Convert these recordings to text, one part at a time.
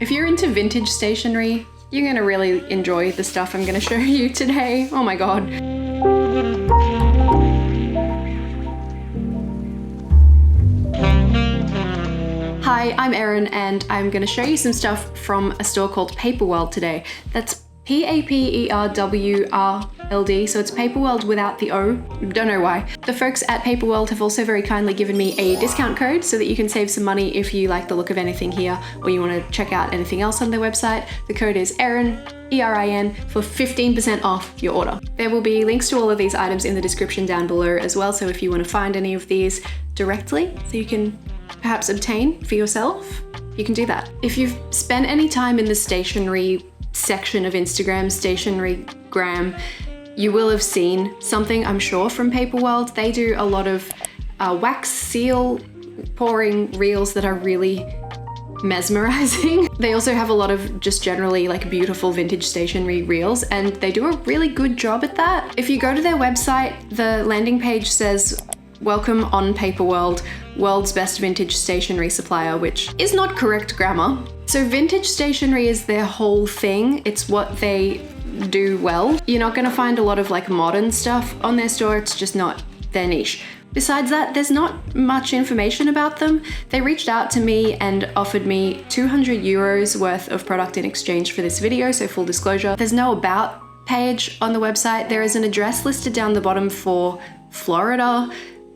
If you're into vintage stationery, you're gonna really enjoy the stuff I'm gonna show you today. Oh my god. Hi, I'm Erin and I'm gonna show you some stuff from a store called Paperwrld today. That's Paperwrld, so it's Paperwrld without the O. Don't know why. The folks at Paperwrld have also very kindly given me a discount code so that you can save some money if you like the look of anything here or you want to check out anything else on their website. The code is Erin, E-R-I-N, for 15% off your order. There will be links to all of these items in the description down below as well, so if you want to find any of these directly so you can perhaps obtain for yourself, you can do that. If you've spent any time in the stationery section of Instagram, Stationerygram, you will have seen something, I'm sure, from Paperwrld. They do a lot of wax seal pouring reels that are really mesmerizing. They also have a lot of just generally like beautiful vintage stationery reels, and they do a really good job at that. If you go to their website, the landing page says, "Welcome on Paperwrld, world's best vintage stationery supplier," which is not correct grammar. So vintage stationery is their whole thing. It's what they do well. You're not gonna find a lot of like modern stuff on their store. It's just not their niche. Besides that, there's not much information about them. They reached out to me and offered me 200 euros worth of product in exchange for this video, so full disclosure. There's no about page on the website. There is an address listed down the bottom for Florida,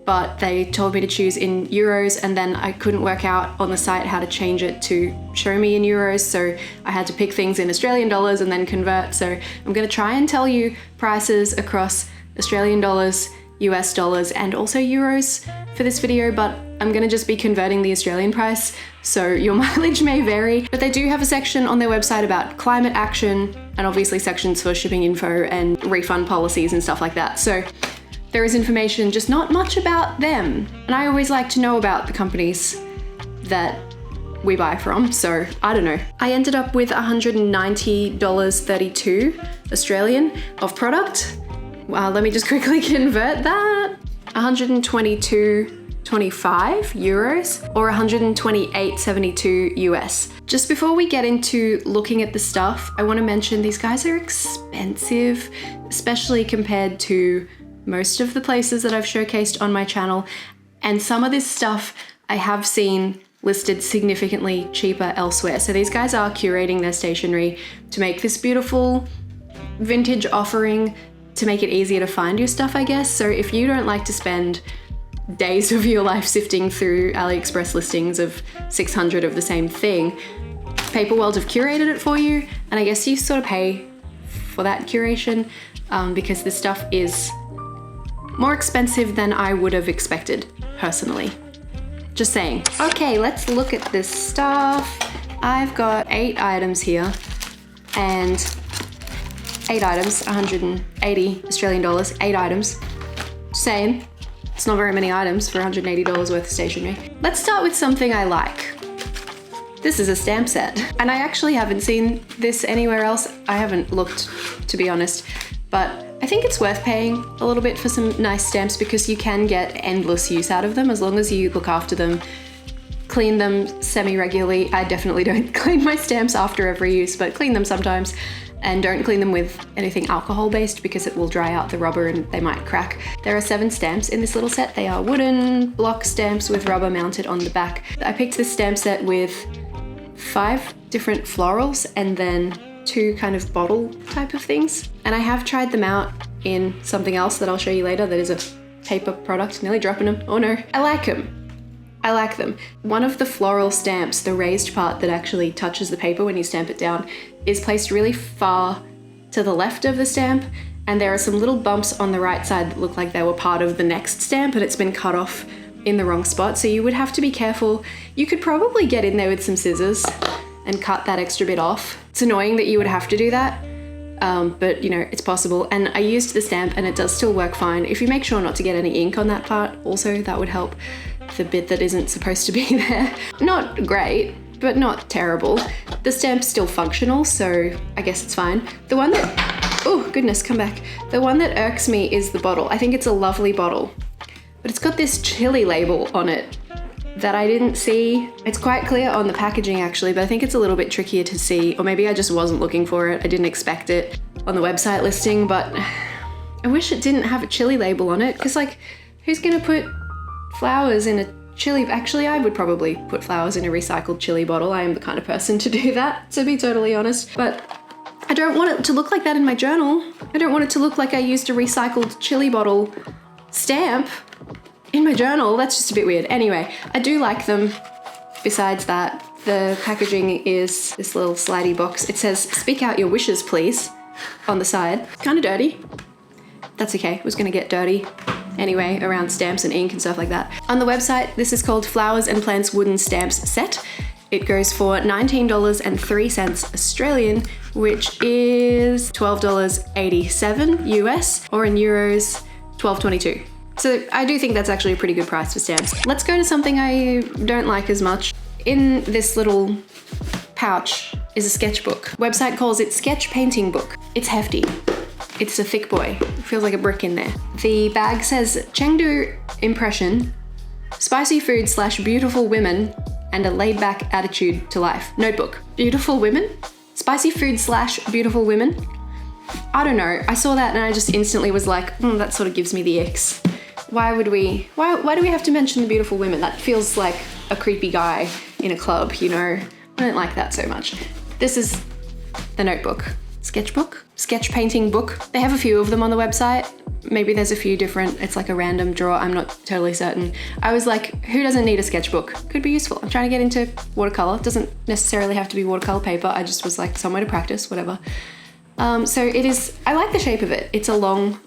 but they told me to choose in euros, and then I couldn't work out on the site how to change it to show me in euros, so I had to pick things in Australian dollars and then convert. So I'm gonna try and tell you prices across Australian dollars, US dollars, and also euros for this video, but I'm gonna just be converting the Australian price, so your mileage may vary. But they do have a section on their website about climate action, and obviously sections for shipping info and refund policies and stuff like that. So there is information, just not much about them. And I always like to know about the companies that we buy from, so I don't know. I ended up with $190.32 Australian of product. Let me just quickly convert that. 122.25 euros or 128.72 US. Just before we get into looking at the stuff, I want to mention these guys are expensive, especially compared to most of the places that I've showcased on my channel, and some of this stuff I have seen listed significantly cheaper elsewhere. So these guys are curating their stationery to make this beautiful vintage offering, to make it easier to find your stuff, I guess. So if you don't like to spend days of your life sifting through AliExpress listings of 600 of the same thing, Paperwrld have curated it for you, and I guess you sort of pay for that curation because this stuff is more expensive than I would have expected, personally. Just saying. Okay, let's look at this stuff. I've got 8 items here, and 8 items, 180 Australian dollars, 8 items. Just saying, it's not very many items for $180 worth of stationery. Let's start with something I like. This is a stamp set, and I actually haven't seen this anywhere else. I haven't looked, to be honest, but I think it's worth paying a little bit for some nice stamps because you can get endless use out of them as long as you look after them, clean them semi-regularly. I definitely don't clean my stamps after every use, but clean them sometimes, and don't clean them with anything alcohol-based because it will dry out the rubber and they might crack. There are 7 stamps in this little set. They are wooden block stamps with rubber mounted on the back. I picked this stamp set with 5 different florals and then 2 kind of bottle type of things. And I have tried them out in something else that I'll show you later that is a paper product. Nearly dropping them. Oh no. I like them. I like them. One of the floral stamps, the raised part that actually touches the paper when you stamp it down, is placed really far to the left of the stamp, and there are some little bumps on the right side that look like they were part of the next stamp, but it's been cut off in the wrong spot, so you would have to be careful. You could probably get in there with some scissors and cut that extra bit off. It's annoying that you would have to do that, but you know, it's possible. And I used the stamp and it does still work fine. If you make sure not to get any ink on that part also, that would help. The bit that isn't supposed to be there. Not great, but not terrible. The stamp's still functional, so I guess it's fine. The one that, oh goodness, come back. The one that irks me is the bottle. I think it's a lovely bottle, but it's got this chili label on it that I didn't see. It's quite clear on the packaging actually, but I think it's a little bit trickier to see, or maybe I just wasn't looking for it. I didn't expect it on the website listing, but I wish it didn't have a chili label on it, because like, who's gonna put flowers in a chili? Actually, I would probably put flowers in a recycled chili bottle. I am the kind of person to do that, to be totally honest. But I don't want it to look like that in my journal. I don't want it to look like I used a recycled chili bottle stamp in my journal. That's just a bit weird. Anyway, I do like them. Besides that, the packaging is this little slidey box. It says, "Speak out your wishes, please," on the side. It's kind of dirty. That's okay, it was gonna get dirty anyway, around stamps and ink and stuff like that. On the website, this is called Flowers and Plants Wooden Stamps Set. It goes for $19.03 Australian, which is $12.87 US, or in euros, $12.22. So I do think that's actually a pretty good price for stamps. Let's go to something I don't like as much. In this little pouch is a sketchbook. Website calls it sketch painting book. It's hefty. It's a thick boy. It feels like a brick in there. The bag says Chengdu impression, spicy food / beautiful women, and a laid back attitude to life. Notebook. Beautiful women? Spicy food / beautiful women? I don't know. I saw that and I just instantly was like, that sort of gives me the icks. Why do we have to mention the beautiful women? That feels like a creepy guy in a club, you know? I don't like that so much. This is the notebook. Sketchbook? Sketch painting book. They have a few of them on the website. Maybe there's a few different, it's like a random drawer, I'm not totally certain. I was like, who doesn't need a sketchbook? Could be useful. I'm trying to get into watercolor. It doesn't necessarily have to be watercolor paper. I just was like, somewhere to practice, whatever. So it is, I like the shape of it. It's a long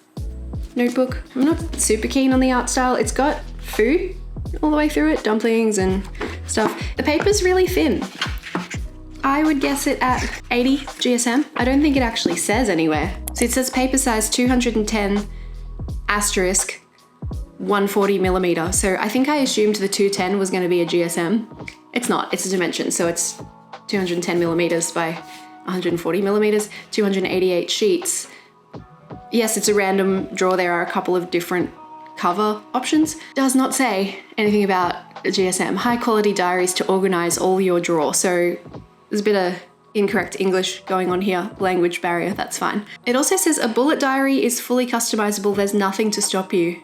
notebook. I'm not super keen on the art style. It's got food all the way through it, dumplings and stuff. The paper's really thin. I would guess it at 80 GSM. I don't think it actually says anywhere. So it says paper size 210 asterisk 140 millimeter. So I think I assumed the 210 was going to be a GSM. It's not, it's a dimension. So it's 210 millimeters by 140 millimeters, 288 sheets. Yes, it's a random drawer. There are a couple of different cover options. Does not say anything about a GSM. High quality diaries to organize all your drawer. So there's a bit of incorrect English going on here, language barrier, that's fine. It also says a bullet diary is fully customizable, there's nothing to stop you.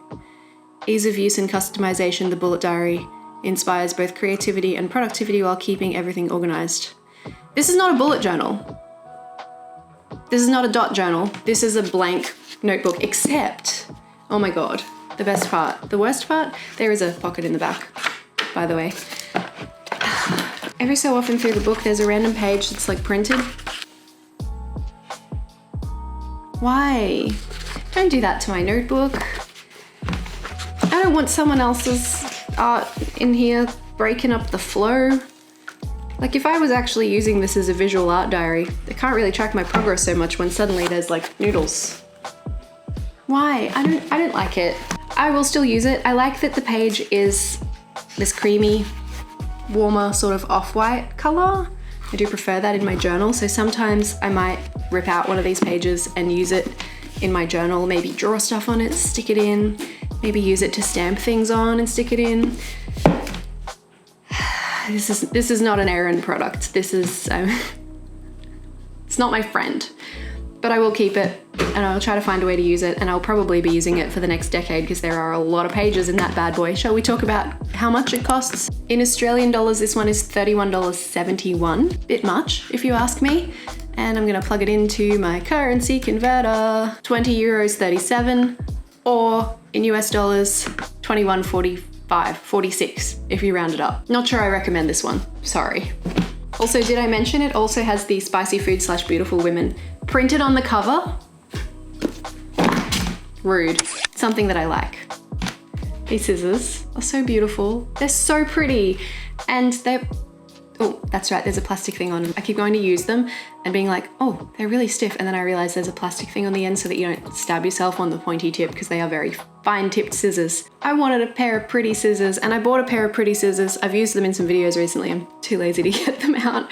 Ease of use and customization, the bullet diary inspires both creativity and productivity while keeping everything organized. This is not a bullet journal. This is not a dot journal. This is a blank notebook, except, oh my God, the best part. The worst part, there is a pocket in the back, by the way. Every so often through the book, there's a random page that's like printed. Why? Don't do that to my notebook. I don't want someone else's art in here breaking up the flow. Like if I was actually using this as a visual art diary, I can't really track my progress so much when suddenly there's like noodles. Why? I don't like it. I will still use it. I like that the page is this creamy, warmer sort of off-white color. I do prefer that in my journal. So sometimes I might rip out one of these pages and use it in my journal, maybe draw stuff on it, stick it in, maybe use it to stamp things on and stick it in. This is not an Erin product. This is, it's not my friend, but I will keep it and I'll try to find a way to use it, and I'll probably be using it for the next decade because there are a lot of pages in that bad boy. Shall we talk about how much it costs? In Australian dollars, this one is $31.71. Bit much, if you ask me. And I'm gonna plug it into my currency converter. 20 euros 37, or in US dollars, 21.45, if you round it up. Not sure I recommend this one, sorry. Also, did I mention it also has the spicy food / beautiful women printed on the cover? Rude. Something that I like. These scissors are so beautiful. They're so pretty. And they're, oh, that's right, there's a plastic thing on them. I keep going to use them and being like, oh, they're really stiff. And then I realize there's a plastic thing on the end so that you don't stab yourself on the pointy tip, because they are very fine tipped scissors. I wanted a pair of pretty scissors and I bought a pair of pretty scissors. I've used them in some videos recently. I'm too lazy to get them out.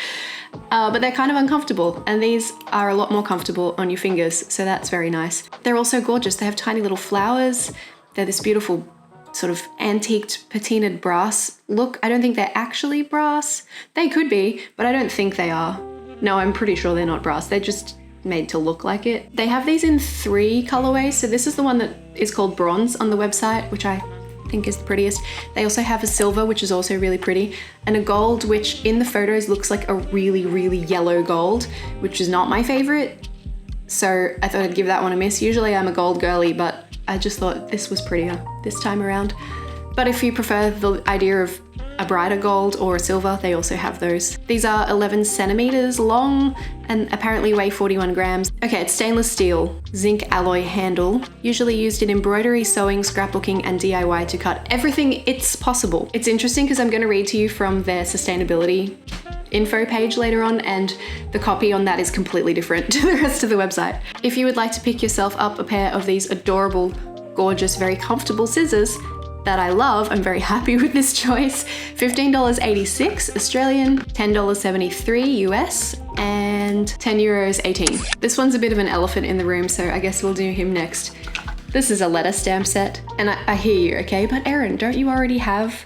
But they're kind of uncomfortable, and these are a lot more comfortable on your fingers, so that's very nice. They're also gorgeous. They have tiny little flowers. They're this beautiful sort of antiqued patinaed brass look. I don't think they're actually brass. They could be, but I don't think they are. No, I'm pretty sure they're not brass. They're just made to look like it. They have these in 3 colorways. So this is the one that is called bronze on the website, which I think is the prettiest. They also have a silver, which is also really pretty, and a gold, which in the photos looks like a really, really yellow gold, which is not my favorite. So I thought I'd give that one a miss. Usually I'm a gold girly, but I just thought this was prettier this time around. But if you prefer the idea of a brighter gold or a silver, they also have those. These are 11 centimeters long and apparently weigh 41 grams. Okay, it's stainless steel, zinc alloy handle, usually used in embroidery, sewing, scrapbooking, and DIY to cut everything it's possible. It's interesting because I'm going to read to you from their sustainability info page later on, and the copy on that is completely different to the rest of the website. If you would like to pick yourself up a pair of these adorable, gorgeous, very comfortable scissors that I love, I'm very happy with this choice. $15.86 Australian, $10.73 US, and €10.18. This one's a bit of an elephant in the room, so I guess we'll do him next. This is a letter stamp set, and I hear you, okay? But Erin, don't you already have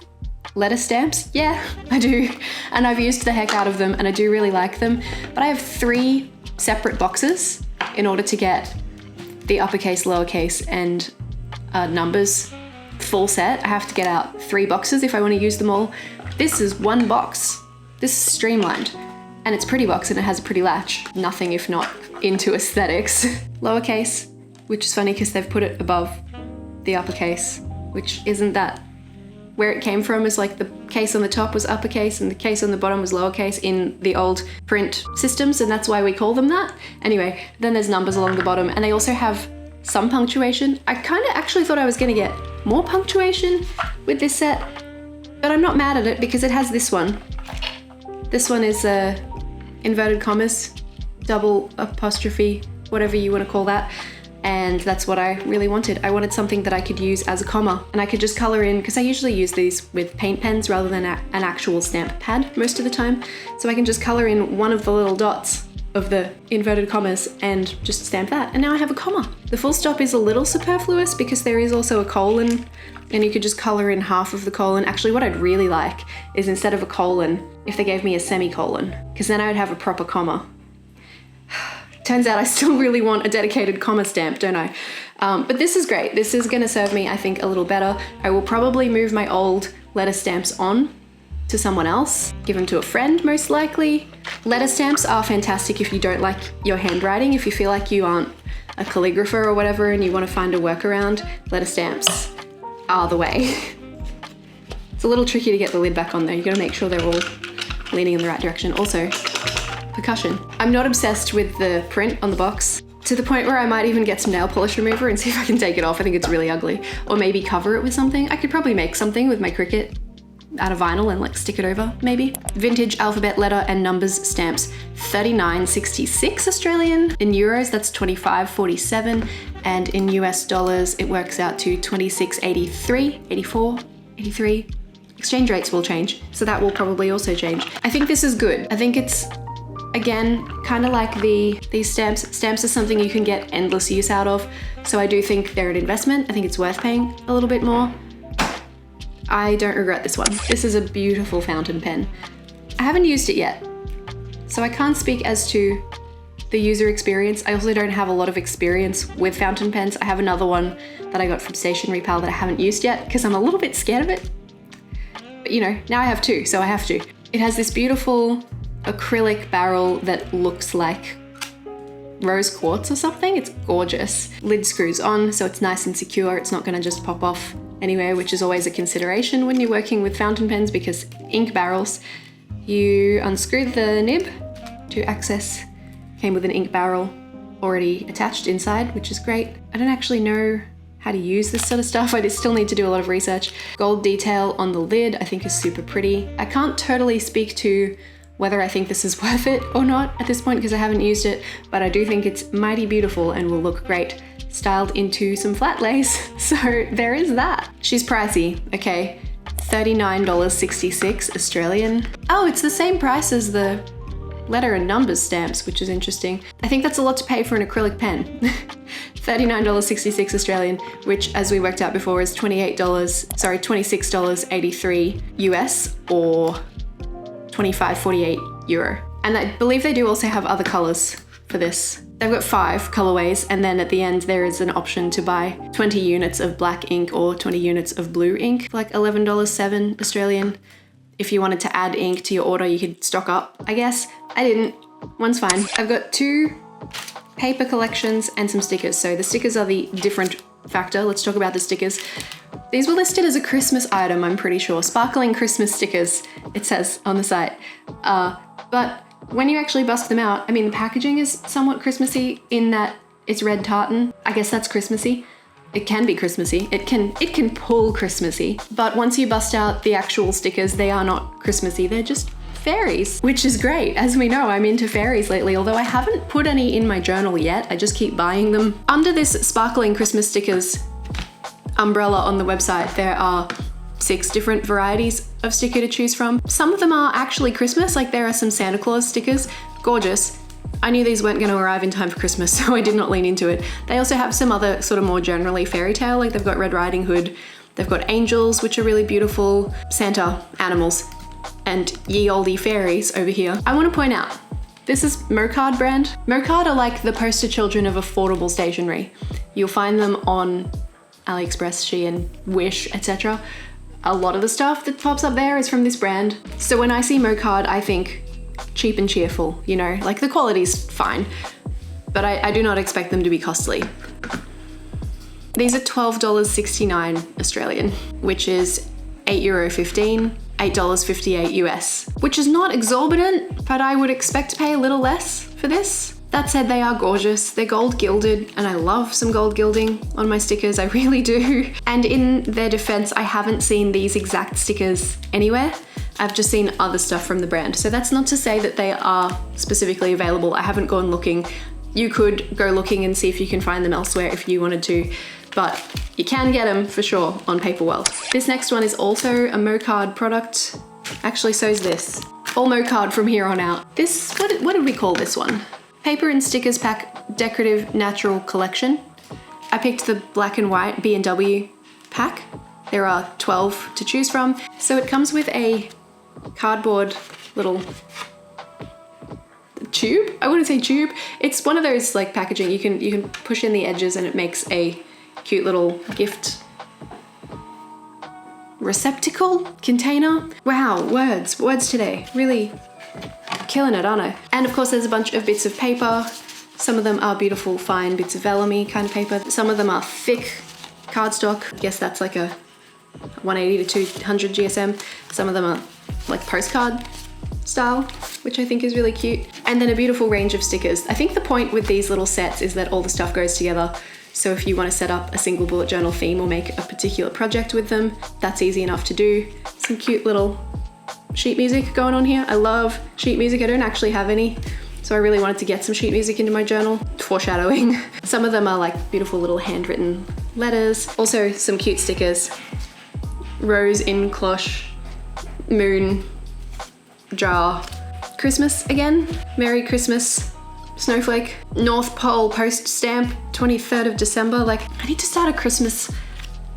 letter stamps? Yeah, I do. And I've used the heck out of them, and I do really like them. But I have 3 separate boxes in order to get the uppercase, lowercase, and numbers full set. I have to get out 3 boxes if I want to use them all. This is 1 box. This is streamlined, and it's a pretty box and it has a pretty latch. Nothing if not into aesthetics. Lowercase, which is funny because they've put it above the uppercase, which isn't that where it came from. Is like the case on the top was uppercase and the case on the bottom was lowercase in the old print systems, and that's why we call them that. Anyway, then there's numbers along the bottom, and they also have some punctuation. I kind of actually thought I was gonna get more punctuation with this set, but I'm not mad at it because it has this one. This one is inverted commas, double apostrophe, whatever you want to call that. And that's what I really wanted. I wanted something that I could use as a comma, and I could just color in, because I usually use these with paint pens rather than an actual stamp pad most of the time. So I can just color in one of the little dots of the inverted commas and just stamp that, and now I have a comma. The full stop is a little superfluous because there is also a colon, and you could just color in half of the colon. Actually, what I'd really like is instead of a colon, if they gave me a semicolon, because then I would have a proper comma. Turns out I still really want a dedicated comma stamp, don't I? But this is great. This is gonna serve me, I think, a little better. I will probably move my old letter stamps on to someone else, give them to a friend most likely. Letter stamps are fantastic if you don't like your handwriting, if you feel like you aren't a calligrapher or whatever and you want to find a workaround, letter stamps are the way. It's a little tricky to get the lid back on though. You gotta make sure they're all leaning in the right direction. Also, percussion. I'm not obsessed with the print on the box, to the point where I might even get some nail polish remover and see if I can take it off. I think it's really ugly. Or maybe cover it with something. I could probably make something with my Cricut out of vinyl and like stick it over, maybe. Vintage alphabet, letter, and numbers stamps, $39.66 Australian. In euros, that's $25.47, and in US dollars, it works out to $26.83, 84, 83. Exchange rates will change, so that will probably also change. I think this is good. I think it's, again, kind of like these stamps. Stamps are something you can get endless use out of, so I do think they're an investment. I think it's worth paying a little bit more. I don't regret this one. This is a beautiful fountain pen. I haven't used it yet, so I can't speak as to the user experience. I also don't have a lot of experience with fountain pens. I have another one that I got from Stationery Pal that I haven't used yet because I'm a little bit scared of it. But you know, now I have 2, so I have to. It has this beautiful acrylic barrel that looks like rose quartz or something. It's gorgeous. Lid screws on, so it's nice and secure. It's not gonna just pop off anywhere, which is always a consideration when you're working with fountain pens, because ink barrels, you unscrew the nib to access, came with an ink barrel already attached inside, which is great. I don't actually know how to use this sort of stuff. I still need to do a lot of research. Gold detail on the lid, I think is super pretty. I can't totally speak to whether I think this is worth it or not at this point because I haven't used it, but I do think it's mighty beautiful and will look great styled into some flat lace. So there is that. She's pricey, okay. $39.66 Australian. Oh, it's the same price as the letter and numbers stamps, which is interesting. I think that's a lot to pay for an acrylic pen. $39.66 Australian, which as we worked out before is $26.83 US or 25.48 euro. And I believe they do also have other colors for this. They've got 5 colorways, and then at the end there is an option to buy 20 units of black ink or 20 units of blue ink, for like $11.07 Australian. If you wanted to add ink to your order, you could stock up, I guess. I didn't. One's fine. I've got 2 paper collections and some stickers. So the stickers are the different factor. Let's talk about the stickers. These were listed as a Christmas item, I'm pretty sure. Sparkling Christmas stickers, it says on the site. But when you actually bust them out, I mean, the packaging is somewhat Christmassy in that it's red tartan. I guess that's Christmassy. It can be Christmassy. It can pull Christmassy. But once you bust out the actual stickers, they are not Christmassy. They're just fairies, which is great. As we know, I'm into fairies lately, although I haven't put any in my journal yet. I just keep buying them. Under this sparkling Christmas stickers umbrella on the website, there are 6 different varieties of sticker to choose from. Some of them are actually Christmas, like there are some Santa Claus stickers. Gorgeous. I knew these weren't going to arrive in time for Christmas, so I did not lean into it. They also have some other sort of more generally fairy tale, like they've got Red Riding Hood, they've got angels, which are really beautiful, Santa, animals, and ye olde fairies over here. I want to point out, this is Mocard brand. Mocard are like the poster children of affordable stationery. You'll find them on AliExpress, Shein, Wish, etc. A lot of the stuff that pops up there is from this brand. So when I see Mocard, I think cheap and cheerful, you know, like the quality's fine, but I do not expect them to be costly. These are $12.69 Australian, which is €8.15, $8.58 US, which is not exorbitant, but I would expect to pay a little less for this. That said, they are gorgeous. They're gold gilded, and I love some gold gilding on my stickers, I really do. And in their defense, I haven't seen these exact stickers anywhere. I've just seen other stuff from the brand. So that's not to say that they are specifically available. I haven't gone looking. You could go looking and see if you can find them elsewhere if you wanted to, but you can get them for sure on Paperwrld. This next one is also a Mocard product. Actually, so is this. All Mocard from here on out. This, what did we call this one? Paper and Stickers Pack Decorative Natural Collection. I picked the black and white B&W pack. There are 12 to choose from. So it comes with a cardboard little tube. I wouldn't say tube. It's one of those like packaging. You can push in the edges and it makes a cute little gift receptacle container. Wow, words today. Really killing it, aren't I? And of course there's a bunch of bits of paper. Some of them are beautiful, fine bits of vellum-y kind of paper. Some of them are thick cardstock. I guess that's like a 180 to 200 GSM. Some of them are like postcard style, which I think is really cute. And then a beautiful range of stickers. I think the point with these little sets is that all the stuff goes together. So if you want to set up a single bullet journal theme or make a particular project with them, that's easy enough to do. Some cute little sheet music going on here. I love sheet music. I don't actually have any, so I really wanted to get some sheet music into my journal. Foreshadowing. Some of them are like beautiful little handwritten letters. Also some cute stickers. Rose in cloche, moon, jar, Christmas again, Merry Christmas, snowflake, North Pole post stamp, 23rd of December. Like, I need to start a Christmas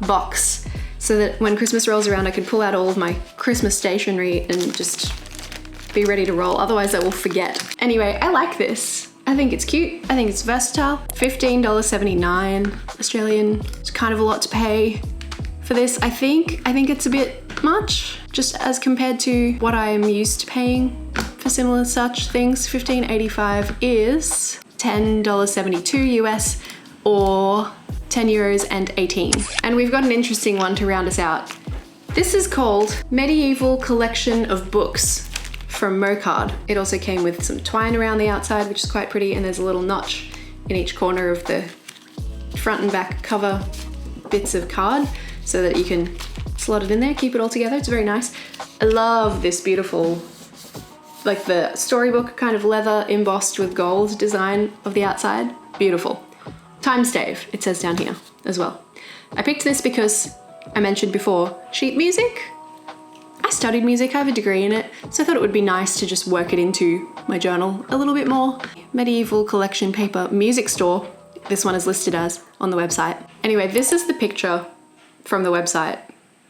box so that when Christmas rolls around I can pull out all of my Christmas stationery and just be ready to roll, otherwise I will forget. Anyway, I like this. I think it's cute, I think it's versatile. $15.79 Australian, it's kind of a lot to pay for this. I think it's a bit much, just as compared to what I am used to paying for similar such things. $15.85 is $10.72 US or €10.18. And we've got an interesting one to round us out. This is called Medieval Collection of Books from Mocard. It also came with some twine around the outside, which is quite pretty, and there's a little notch in each corner of the front and back cover bits of card so that you can slot it in there, keep it all together. It's very nice. I love this beautiful, like the storybook kind of leather embossed with gold design of the outside. Beautiful. Time stave, it says down here as well. I picked this because I mentioned before, sheet music. I studied music, I have a degree in it, so I thought it would be nice to just work it into my journal a little bit more. Medieval Collection Paper Music Store this one is listed as on the website. Anyway, this is the picture from the website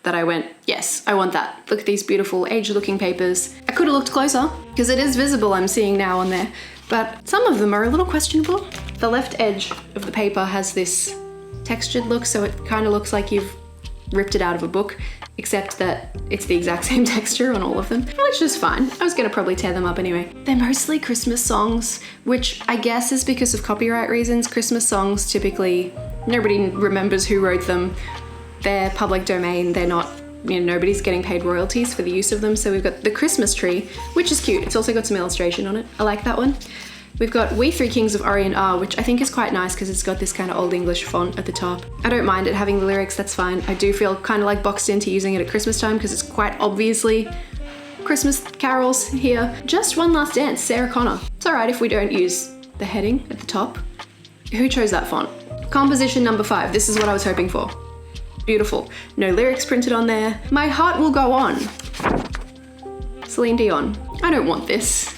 that I went, yes, I want that. Look at these beautiful age-looking papers. I could have looked closer because it is visible, I'm seeing now on there, but some of them are a little questionable. The left edge of the paper has this textured look, so it kind of looks like you've ripped it out of a book, except that it's the exact same texture on all of them, which is fine. I was gonna probably tear them up anyway. They're mostly Christmas songs, which I guess is because of copyright reasons. Christmas songs, typically, nobody remembers who wrote them. They're public domain, they're not, you know, nobody's getting paid royalties for the use of them. So we've got the Christmas tree, which is cute. It's also got some illustration on it. I like that one. We've got We Three Kings of Orient Are, which I think is quite nice because it's got this kind of old English font at the top. I don't mind it having the lyrics, that's fine. I do feel kind of like boxed into using it at Christmas time because it's quite obviously Christmas carols here. Just One Last Dance, Sarah Connor. It's all right if we don't use the heading at the top. Who chose that font? Composition number 5, this is what I was hoping for. Beautiful. No lyrics printed on there. My Heart Will Go On. Celine Dion. I don't want this.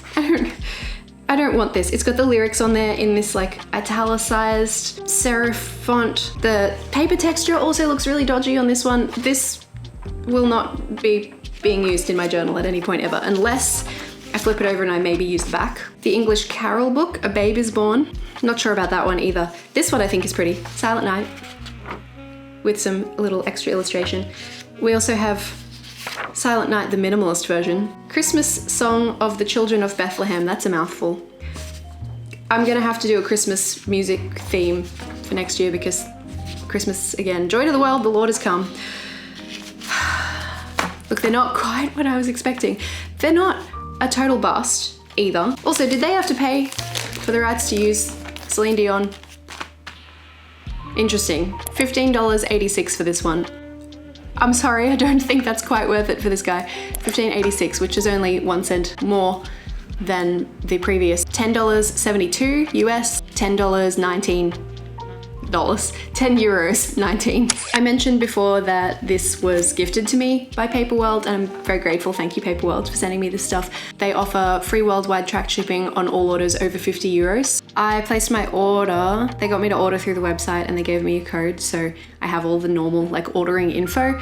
I don't want this. It's got the lyrics on there in this like italicized serif font. The paper texture also looks really dodgy on this one. This will not be being used in my journal at any point ever, unless I flip it over and I maybe use the back. The English Carol book, A Babe Is Born. Not sure about that one either. This one I think is pretty. Silent Night, with some little extra illustration. We also have Silent Night, the minimalist version. Christmas Song of the Children of Bethlehem, that's a mouthful. I'm gonna have to do a Christmas music theme for next year because Christmas again. Joy to the world, the Lord has come. Look, they're not quite what I was expecting. They're not a total bust either. Also, did they have to pay for the rights to use Celine Dion? Interesting. $15.86 for this one. I'm sorry, I don't think that's quite worth it for this guy. $15.86, which is only 1 cent more than the previous. $10.72 US, $10.19. 10 euros 19. I mentioned before that this was gifted to me by Paperwrld, and I'm very grateful. Thank you, Paperwrld, for sending me this stuff. They offer free worldwide tracked shipping on all orders over 50 euros. I placed my order. They got me to order through the website and they gave me a code, so I have all the normal like ordering info.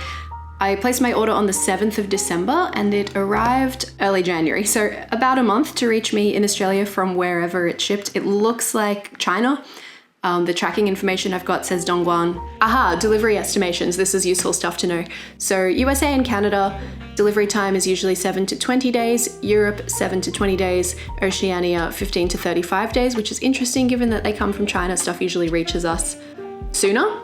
I placed my order on the 7th of December and it arrived early January, so about a month to reach me in Australia from wherever it shipped. It looks like China. The tracking information I've got says Dongguan. Aha, delivery estimations. This is useful stuff to know. So USA and Canada, delivery time is usually 7 to 20 days, Europe 7 to 20 days, Oceania 15 to 35 days, which is interesting given that they come from China. Stuff usually reaches us sooner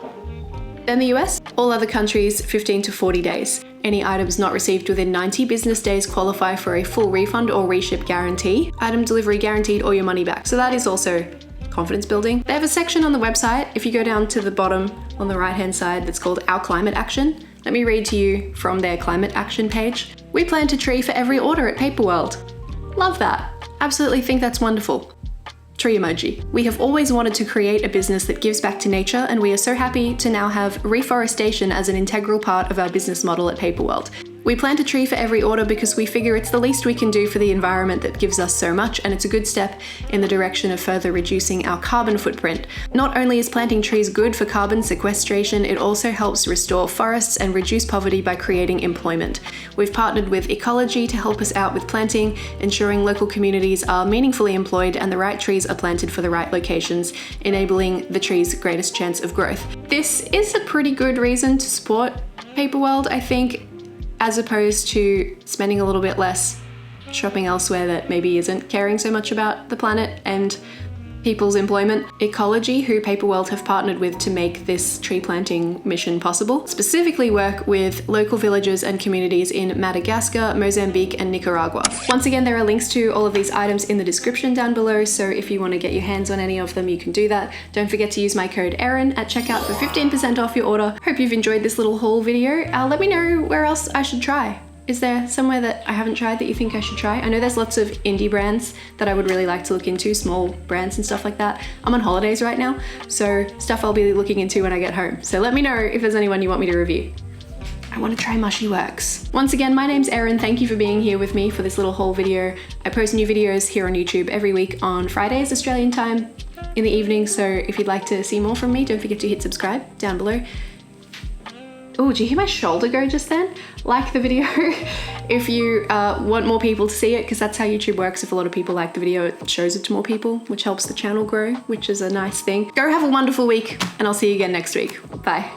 than the US. All other countries 15 to 40 days. Any items not received within 90 business days qualify for a full refund or reship guarantee. Item delivery guaranteed or your money back. So that is also confidence building. They have a section on the website, if you go down to the bottom on the right hand side, that's called Our Climate Action. Let me read to you from their climate action page. We plant a tree for every order at Paperwrld. Love that. Absolutely think that's wonderful. Tree emoji. We have always wanted to create a business that gives back to nature, and we are so happy to now have reforestation as an integral part of our business model at Paperwrld. We plant a tree for every order because we figure it's the least we can do for the environment that gives us so much, and it's a good step in the direction of further reducing our carbon footprint. Not only is planting trees good for carbon sequestration, it also helps restore forests and reduce poverty by creating employment. We've partnered with Ecology to help us out with planting, ensuring local communities are meaningfully employed and the right trees are planted for the right locations, enabling the tree's greatest chance of growth. This is a pretty good reason to support Paperwrld, I think, as opposed to spending a little bit less shopping elsewhere that maybe isn't caring so much about the planet and people's employment. Ecology, who Paperwrld have partnered with to make this tree planting mission possible, specifically work with local villages and communities in Madagascar, Mozambique, and Nicaragua. Once again, there are links to all of these items in the description down below, so if you want to get your hands on any of them, you can do that. Don't forget to use my code Erin at checkout for 15% off your order. Hope you've enjoyed this little haul video. Let me know where else I should try. Is there somewhere that I haven't tried that you think I should try? I know there's lots of indie brands that I would really like to look into, small brands and stuff like that. I'm on holidays right now, so stuff I'll be looking into when I get home. So let me know if there's anyone you want me to review. I want to try Mushy Works. Once again, my name's Erin. Thank you for being here with me for this little haul video. I post new videos here on YouTube every week on Fridays, Australian time. in the evening, so if you'd like to see more from me, don't forget to hit subscribe down below. Oh, did you hear my shoulder go just then? Like the video if you want more people to see it, because that's how YouTube works. If a lot of people like the video, it shows it to more people, which helps the channel grow, which is a nice thing. Go have a wonderful week, and I'll see you again next week. Bye.